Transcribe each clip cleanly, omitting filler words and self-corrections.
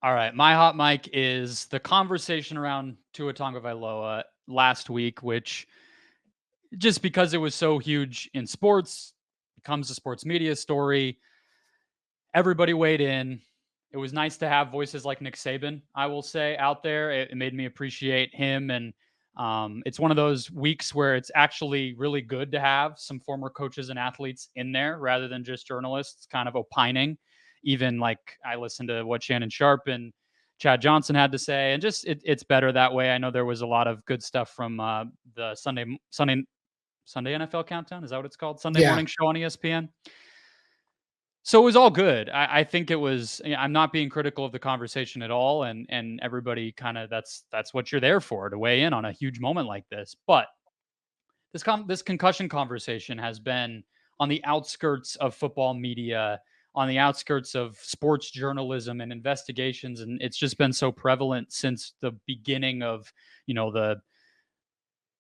All right, my hot mic is the conversation around Tua Tagovailoa last week, which just because it was so huge in sports, becomes a sports media story. Everybody weighed in. It was nice to have voices like Nick Saban, I will say, out there. It made me appreciate him. And it's one of those weeks where it's actually really good to have some former coaches and athletes in there rather than just journalists kind of opining. Even like I listened to what Shannon Sharp and Chad Johnson had to say, and just it's better that way. I know there was a lot of good stuff from the Sunday NFL Countdown. Is that what it's called? Sunday Yeah. morning show on ESPN. So it was all good. I think it was. I'm not being critical of the conversation at all, and everybody kind of that's what you're there for, to weigh in on a huge moment like this. But this concussion conversation has been on the outskirts of football media, on the outskirts of sports journalism and investigations, and it's just been so prevalent since the beginning of the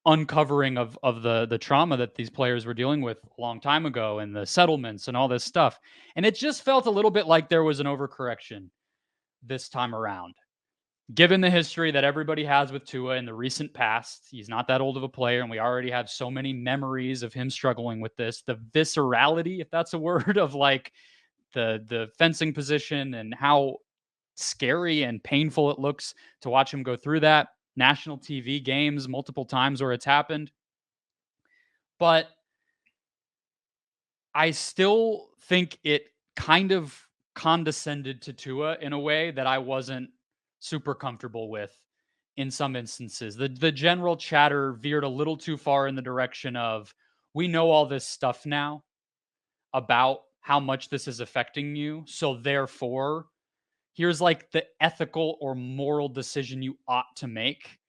uncovering of the trauma that these players were dealing with a long time ago and the settlements and all this stuff. And it just felt a little bit like there was an overcorrection this time around. Given the history that everybody has with Tua in the recent past, he's not that old of a player, and we already have so many memories of him struggling with this. The viscerality, if that's a word, of like the fencing position and how scary and painful it looks to watch him go through that. National TV games multiple times where it's happened. But I still think it kind of condescended to Tua in a way that I wasn't super comfortable with in some instances. The general chatter veered a little too far in the direction of, we know all this stuff now about how much this is affecting you, so therefore here's like the ethical or moral decision you ought to make.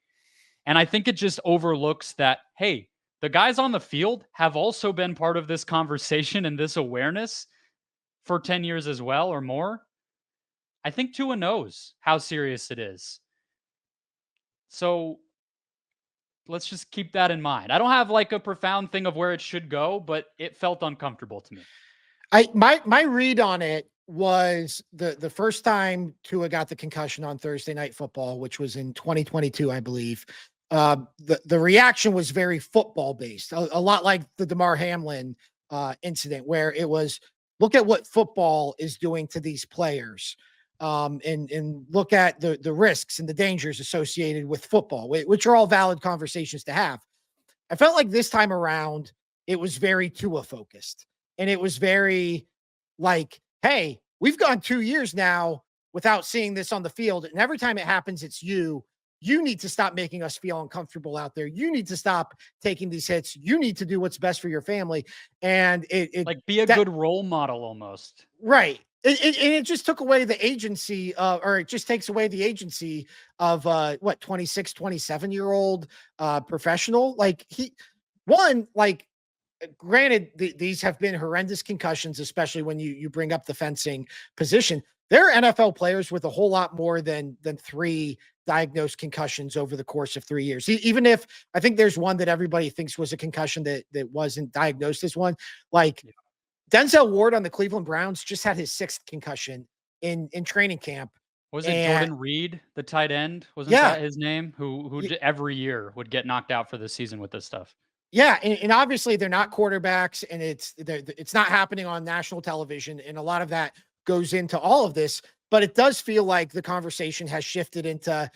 And I think it just overlooks that, hey, the guys on the field have also been part of this conversation and this awareness for 10 years as well or more. I think Tua knows how serious it is. So let's just keep that in mind. I don't have like a profound thing of where it should go, but it felt uncomfortable to me. My read on it was the first time Tua got the concussion on Thursday Night Football, which was in 2022, I believe. The reaction was very football based, a lot like the Damar Hamlin incident, where it was, look at what football is doing to these players, and look at the risks and the dangers associated with football, which are all valid conversations to have. I felt like this time around, it was very Tua focused. And it was very like, hey, we've gone 2 years now without seeing this on the field. And every time it happens, it's you. You need to stop making us feel uncomfortable out there. You need to stop taking these hits. You need to do what's best for your family. And Like, be a that good role model almost. right. And it just took away the agency, or it just takes away the agency of what, 26, 27-year-old professional. Like like, granted, these have been horrendous concussions, especially when you bring up the fencing position. There are NFL players with a whole lot more than three diagnosed concussions over the course of 3 years. Even if I think there's one that everybody thinks was a concussion that wasn't diagnosed as one. Like Denzel Ward on the Cleveland Browns just had his sixth concussion in training camp. Was it And Jordan Reed, the tight end? Wasn't yeah, that his name? Who every year would get knocked out for the season with this stuff. yeah, and obviously they're not quarterbacks, and it's not happening on national television, and a lot of that goes into all of this. But it does feel like the conversation has shifted into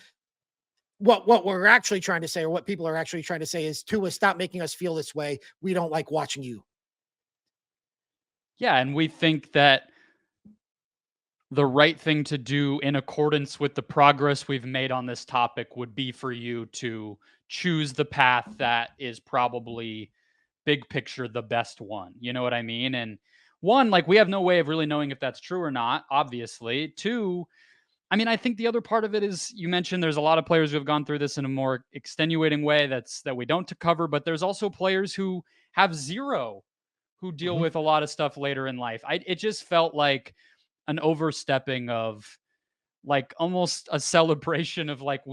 what we're actually trying to say, or what people are actually trying to say is, Tua, stop making us feel this way. We don't like watching you. Yeah, and we think that the right thing to do in accordance with the progress we've made on this topic would be for you to choose the path that is probably big picture the best one. You know what I mean? And one, like, we have no way of really knowing if that's true or not, obviously. Two, I mean, I think the other part of it is, you mentioned there's a lot of players who have gone through this in a more extenuating way that we don't to cover, but there's also players who have zero, who deal Mhm. with a lot of stuff later in life. It just felt like an overstepping of, like, almost a celebration of, like,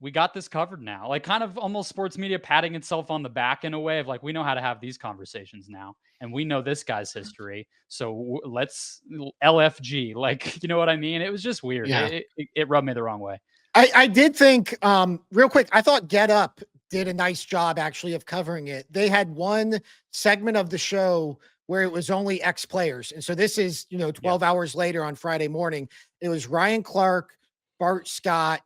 we got this covered now. Like kind of almost sports media patting itself on the back in a way of like, we know how to have these conversations now and we know this guy's history. So let's LFG, like, you know what I mean? It was just weird. Yeah. It rubbed me the wrong way. I did think, real quick, I thought Get Up did a nice job actually of covering it. They had one segment of the show where it was only ex players. And so this is, 12 hours later on Friday morning. It was Ryan Clark, Bart Scott,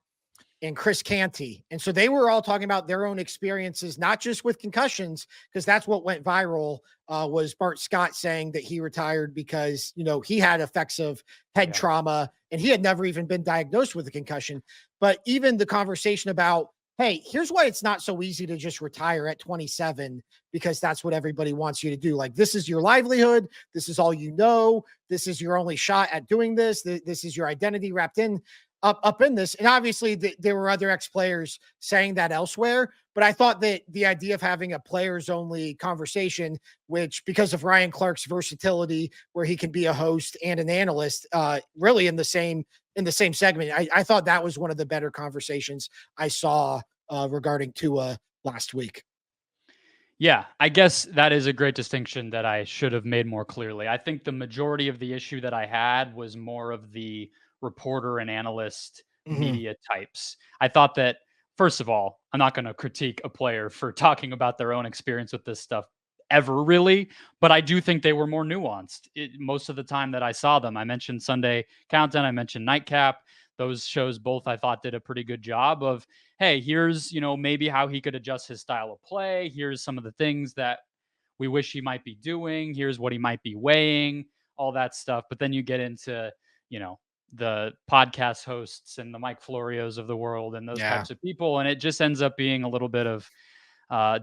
and Chris Canty. And so they were all talking about their own experiences, not just with concussions, because that's what went viral, was Bart Scott saying that he retired because, he had effects of head trauma and he had never even been diagnosed with a concussion. But even the conversation about, hey, here's why it's not so easy to just retire at 27, because that's what everybody wants you to do. Like, this is your livelihood. This is all you know. This is your only shot at doing this. This is your identity wrapped in up in this. And obviously there were other ex-players saying that elsewhere, but I thought that the idea of having a players only conversation, which because of Ryan Clark's versatility, where he can be a host and an analyst, really in the same segment, I thought that was one of the better conversations I saw regarding Tua last week. Yeah, I guess that is a great distinction that I should have made more clearly. I think the majority of the issue that I had was more of the reporter and analyst media types. I thought that, first of all, I'm not going to critique a player for talking about their own experience with this stuff ever, really, but I do think they were more nuanced most of the time that I saw them. I mentioned Sunday Countdown, I mentioned Nightcap. Those shows both I thought did a pretty good job of, hey, here's, maybe how he could adjust his style of play. Here's some of the things that we wish he might be doing. Here's what he might be weighing, all that stuff. But then you get into, the podcast hosts and the Mike Florios of the world and those types of people. And it just ends up being a little bit of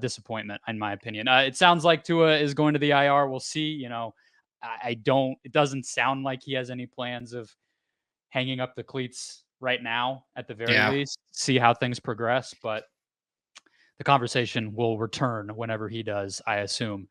disappointment, in my opinion. It sounds like Tua is going to the IR. We'll see. It doesn't sound like he has any plans of hanging up the cleats right now, at the very least, see how things progress. But the conversation will return whenever he does, I assume.